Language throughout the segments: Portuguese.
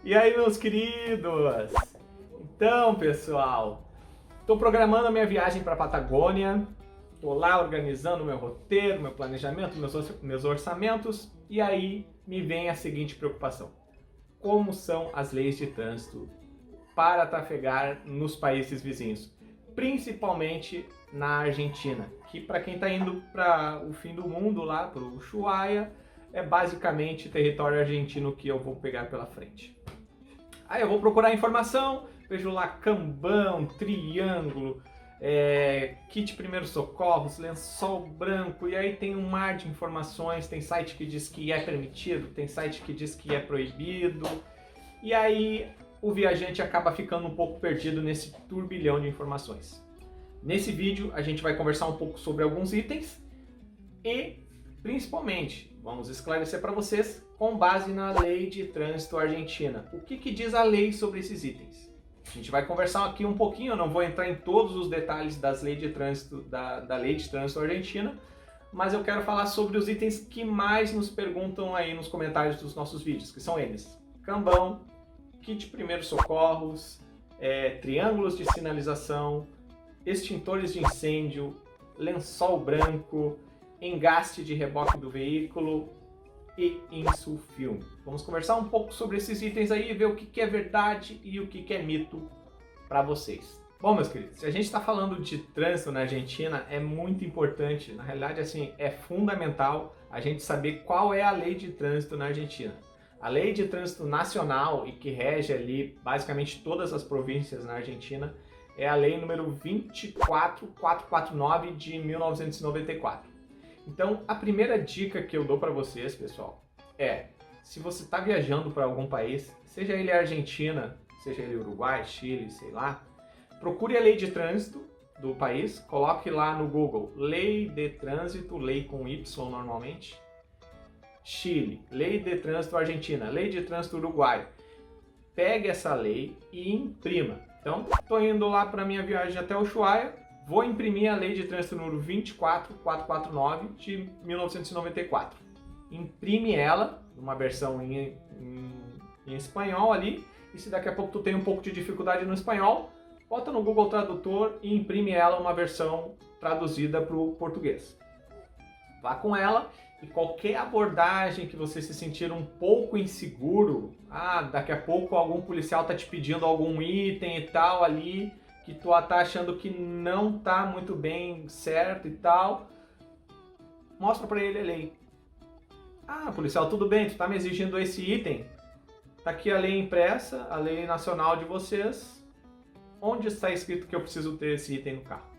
E aí, meus queridos? Então, pessoal, estou programando a minha viagem para a Patagônia, estou lá organizando meu roteiro, meu planejamento, meus orçamentos, e aí me vem a seguinte preocupação: como são as leis de trânsito para trafegar nos países vizinhos, principalmente na Argentina, que para quem está indo para o fim do mundo, lá para o Ushuaia, é basicamente território argentino que eu vou pegar pela frente. Aí eu vou procurar informação, vejo lá cambão, triângulo, kit primeiros socorros, lençol branco, e aí tem um mar de informações, tem site que diz que é permitido, tem site que diz que é proibido, e aí o viajante acaba ficando um pouco perdido nesse turbilhão de informações. Nesse vídeo a gente vai conversar um pouco sobre alguns itens e, principalmente, vamos esclarecer para vocês com base na lei de trânsito argentina. O que diz a lei sobre esses itens? A gente vai conversar aqui um pouquinho, eu não vou entrar em todos os detalhes das leis de trânsito, da lei de trânsito argentina, mas eu quero falar sobre os itens que mais nos perguntam aí nos comentários dos nossos vídeos, que são eles: cambão, kit primeiros socorros, triângulos de sinalização, extintores de incêndio, lençol branco, engaste de reboque do veículo e insufilme. Vamos conversar um pouco sobre esses itens aí e ver o que é verdade e o que é mito para vocês. Bom, meus queridos, se a gente está falando de trânsito na Argentina, é muito importante, na realidade, assim, é fundamental a gente saber qual é a lei de trânsito na Argentina. A lei de trânsito nacional e que rege ali basicamente todas as províncias na Argentina é a lei número 24449 de 1994. Então, a primeira dica que eu dou para vocês, pessoal, se você está viajando para algum país, seja ele Argentina, seja ele Uruguai, Chile, sei lá, procure a lei de trânsito do país, coloque lá no Google Lei de Trânsito, lei com Y normalmente, Chile, Lei de Trânsito Argentina, Lei de Trânsito Uruguai. Pegue essa lei e imprima. Então, estou indo lá para minha viagem até o Ushuaia, vou imprimir a Lei de Trânsito número 24449 de 1994. Imprime ela, uma versão em espanhol ali, e se daqui a pouco tu tem um pouco de dificuldade no espanhol, bota no Google Tradutor e imprime ela uma versão traduzida para o português. Vá com ela e qualquer abordagem que você se sentir um pouco inseguro, daqui a pouco algum policial está te pedindo algum item e tal ali, que tu tá achando que não tá muito bem certo e tal, mostra para ele a lei. Policial, tudo bem, tu tá me exigindo esse item, tá aqui a lei impressa, a lei nacional de vocês, onde está escrito que eu preciso ter esse item no carro?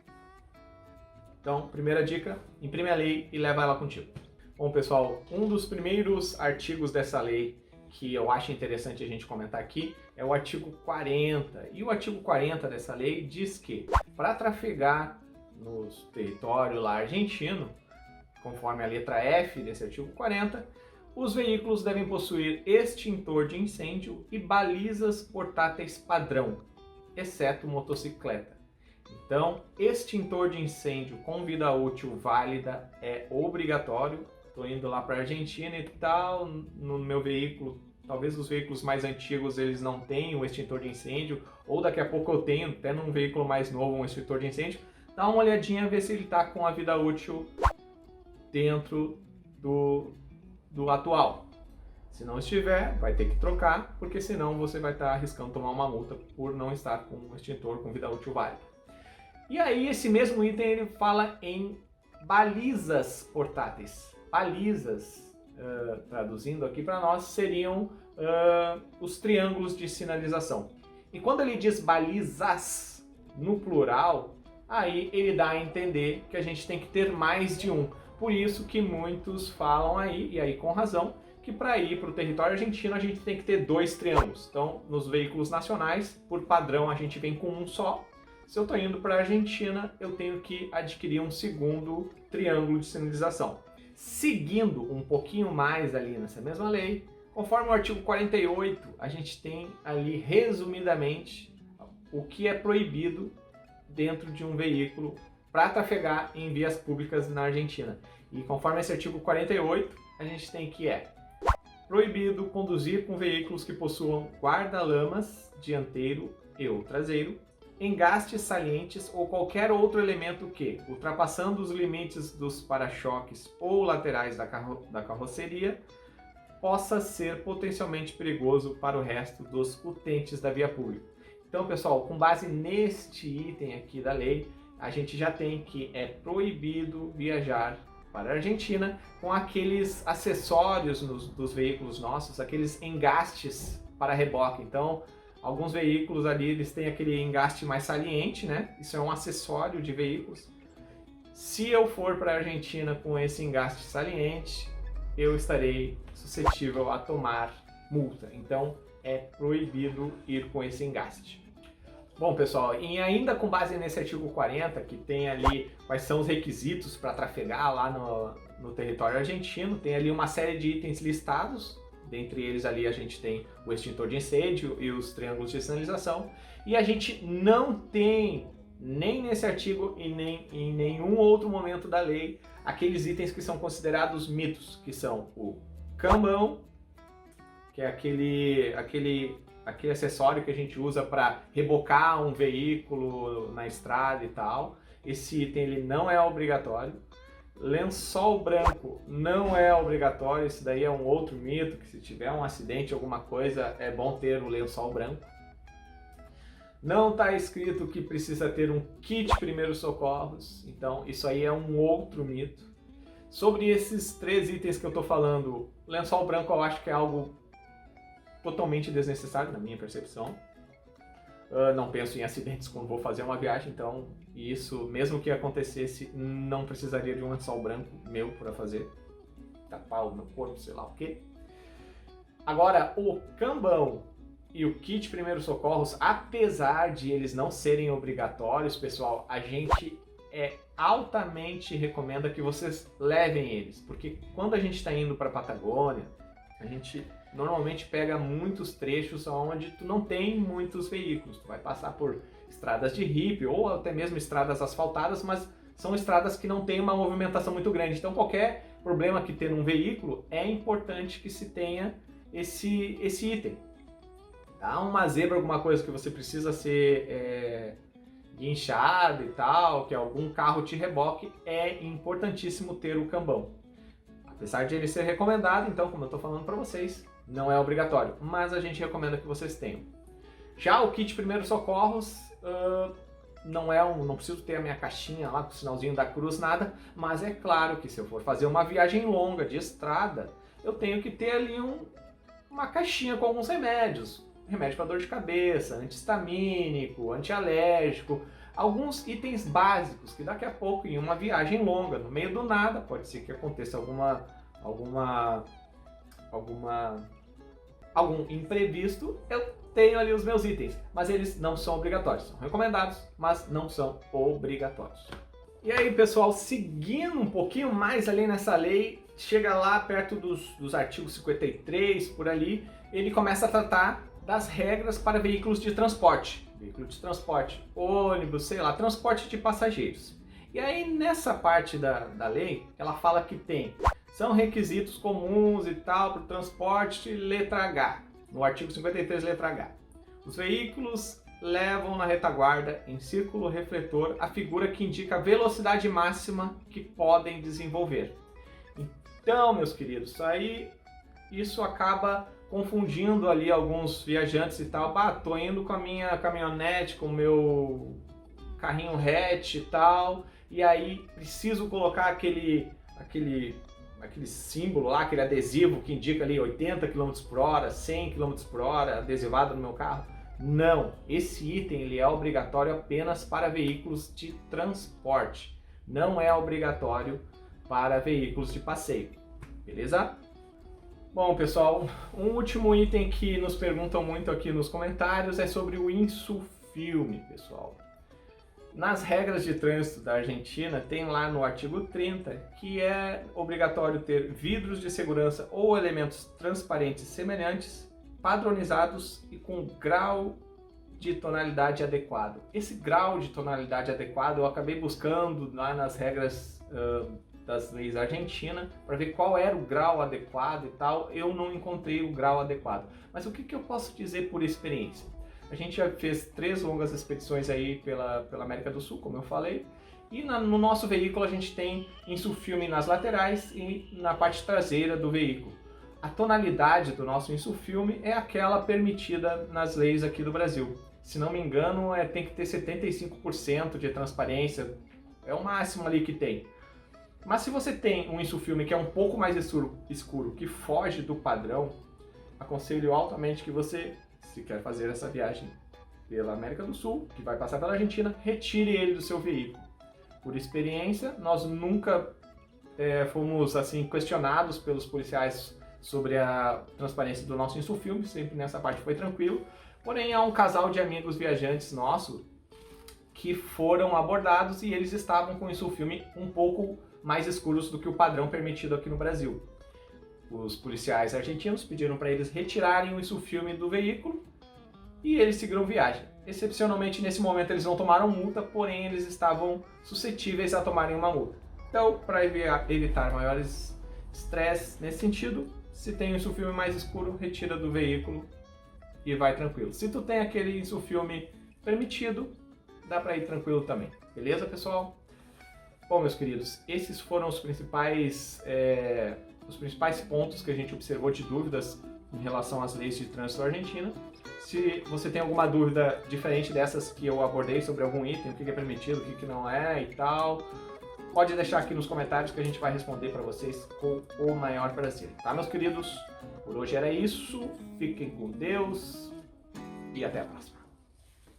Então, primeira dica, imprime a lei e leva ela contigo. Bom, pessoal, um dos primeiros artigos dessa lei que eu acho interessante a gente comentar aqui é o artigo 40. E o artigo 40 dessa lei diz que, para trafegar no território lá argentino, conforme a letra F desse artigo 40, os veículos devem possuir extintor de incêndio e balizas portáteis padrão, exceto motocicleta. Então, extintor de incêndio com vida útil válida é obrigatório. Estou indo lá para a Argentina e tal, no meu veículo, talvez os veículos mais antigos eles não tenham extintor de incêndio, ou daqui a pouco eu tenho, até num veículo mais novo, um extintor de incêndio. Dá uma olhadinha, ver se ele está com a vida útil dentro do atual. Se não estiver, vai ter que trocar, porque senão você vai estar arriscando tomar uma multa por não estar com um extintor com vida útil válida. E aí esse mesmo item ele fala em balizas portáteis. Balizas, traduzindo aqui para nós, seriam os triângulos de sinalização. E quando ele diz balizas no plural, aí ele dá a entender que a gente tem que ter mais de um. Por isso que muitos falam aí, e aí com razão, que para ir para o território argentino a gente tem que ter 2 triângulos. Então, nos veículos nacionais, por padrão, a gente vem com um só. Se eu estou indo para a Argentina, eu tenho que adquirir um segundo triângulo de sinalização. Seguindo um pouquinho mais ali nessa mesma lei, conforme o artigo 48, a gente tem ali resumidamente o que é proibido dentro de um veículo para trafegar em vias públicas na Argentina. E conforme esse artigo 48, a gente tem que proibido conduzir com veículos que possuam guarda-lamas dianteiro e ou traseiro, engastes salientes ou qualquer outro elemento que, ultrapassando os limites dos para-choques ou laterais da carroceria, possa ser potencialmente perigoso para o resto dos utentes da via pública. Então, pessoal, com base neste item aqui da lei, a gente já tem que é proibido viajar para a Argentina com aqueles acessórios dos veículos nossos, aqueles engastes para reboque. Então, alguns veículos ali, eles têm aquele engaste mais saliente, né? Isso é um acessório de veículos. Se eu for para a Argentina com esse engaste saliente, eu estarei suscetível a tomar multa. Então, é proibido ir com esse engaste. Bom, pessoal, e ainda com base nesse artigo 40, que tem ali quais são os requisitos para trafegar lá no território argentino, tem ali uma série de itens listados. Dentre eles ali a gente tem o extintor de incêndio e os triângulos de sinalização. E a gente não tem, nem nesse artigo e nem em nenhum outro momento da lei, aqueles itens que são considerados mitos, que são o cambão, que é aquele acessório que a gente usa para rebocar um veículo na estrada e tal. Esse item ele não é obrigatório. Lençol branco não é obrigatório, isso daí é um outro mito, que se tiver um acidente, alguma coisa, é bom ter o lençol branco. Não está escrito que precisa ter um kit primeiros socorros, então isso aí é um outro mito. Sobre esses 3 itens que eu estou falando, lençol branco eu acho que é algo totalmente desnecessário, na minha percepção. Não penso em acidentes quando vou fazer uma viagem, então isso, mesmo que acontecesse, não precisaria de um lençol branco meu para fazer, tapar o meu corpo, sei lá o quê. Agora, o cambão e o kit primeiros socorros, apesar de eles não serem obrigatórios, pessoal, a gente altamente recomenda que vocês levem eles, porque quando a gente está indo para a Patagônia, a gente normalmente pega muitos trechos onde tu não tem muitos veículos. Tu vai passar por estradas de ripe ou até mesmo estradas asfaltadas, mas são estradas que não tem uma movimentação muito grande. Então qualquer problema que tenha num veículo, é importante que se tenha esse item. Tá? Uma zebra, alguma coisa que você precisa ser guinchado e tal, que algum carro te reboque, é importantíssimo ter o cambão. Apesar de ele ser recomendado, então, como eu estou falando para vocês, não é obrigatório, mas a gente recomenda que vocês tenham. Já o kit primeiros socorros, não preciso ter a minha caixinha lá com o sinalzinho da cruz, nada, mas é claro que se eu for fazer uma viagem longa de estrada, eu tenho que ter ali uma caixinha com alguns remédios. Remédio para dor de cabeça, anti-histamínico, antialérgico, alguns itens básicos que daqui a pouco, em uma viagem longa, no meio do nada, pode ser que aconteça algum imprevisto, eu tenho ali os meus itens, mas eles não são obrigatórios, são recomendados, mas não são obrigatórios. E aí, pessoal, seguindo um pouquinho mais ali nessa lei, chega lá perto dos artigos 53, por ali, ele começa a tratar das regras para veículos de transporte. Veículo de transporte, ônibus, sei lá, transporte de passageiros. E aí, nessa parte da lei, ela fala que são requisitos comuns e tal para o transporte, letra H, no artigo 53, letra H. Os veículos levam na retaguarda, em círculo refletor, a figura que indica a velocidade máxima que podem desenvolver. Então, meus queridos, isso acaba confundindo ali alguns viajantes e tal. Tô indo com a minha caminhonete, com o meu carrinho hatch e tal, e aí preciso colocar aquele símbolo lá, aquele adesivo que indica ali 80 km por hora, 100 km por hora, adesivado no meu carro. Não, esse item ele é obrigatório apenas para veículos de transporte, não é obrigatório para veículos de passeio, beleza? Bom, pessoal, um último item que nos perguntam muito aqui nos comentários é sobre o insufilme, pessoal. Nas regras de trânsito da Argentina, tem lá no artigo 30 que é obrigatório ter vidros de segurança ou elementos transparentes semelhantes, padronizados e com grau de tonalidade adequado. Esse grau de tonalidade adequado eu acabei buscando lá nas regras das leis argentinas para ver qual era o grau adequado e tal. Eu não encontrei o grau adequado. Mas o que eu posso dizer por experiência? A gente já fez 3 longas expedições aí pela América do Sul, como eu falei. E no nosso veículo a gente tem insulfilme nas laterais e na parte traseira do veículo. A tonalidade do nosso insulfilme é aquela permitida nas leis aqui do Brasil. Se não me engano, tem que ter 75% de transparência, é o máximo ali que tem. Mas se você tem um insulfilme que é um pouco mais escuro, que foge do padrão, aconselho altamente que você, se quer fazer essa viagem pela América do Sul, que vai passar pela Argentina, retire ele do seu veículo. Por experiência, nós nunca fomos assim questionados pelos policiais sobre a transparência do nosso insulfilme, sempre nessa parte foi tranquilo. Porém, há um casal de amigos viajantes nosso que foram abordados e eles estavam com o insulfilme um pouco mais escuros do que o padrão permitido aqui no Brasil. Os policiais argentinos pediram para eles retirarem o insulfilme do veículo e eles seguiram viagem. Excepcionalmente, nesse momento, eles não tomaram multa, porém eles estavam suscetíveis a tomarem uma multa. Então, para evitar maiores estresse nesse sentido, se tem um insulfilme mais escuro, retira do veículo e vai tranquilo. Se tu tem aquele insulfilme permitido, dá para ir tranquilo também. Beleza, pessoal? Bom, meus queridos, esses foram os principais pontos que a gente observou de dúvidas em relação às leis de trânsito argentina. Se você tem alguma dúvida diferente dessas que eu abordei sobre algum item, o que é permitido, o que não é e tal, pode deixar aqui nos comentários que a gente vai responder para vocês com o maior prazer. Tá, meus queridos? Por hoje era isso. Fiquem com Deus e até a próxima.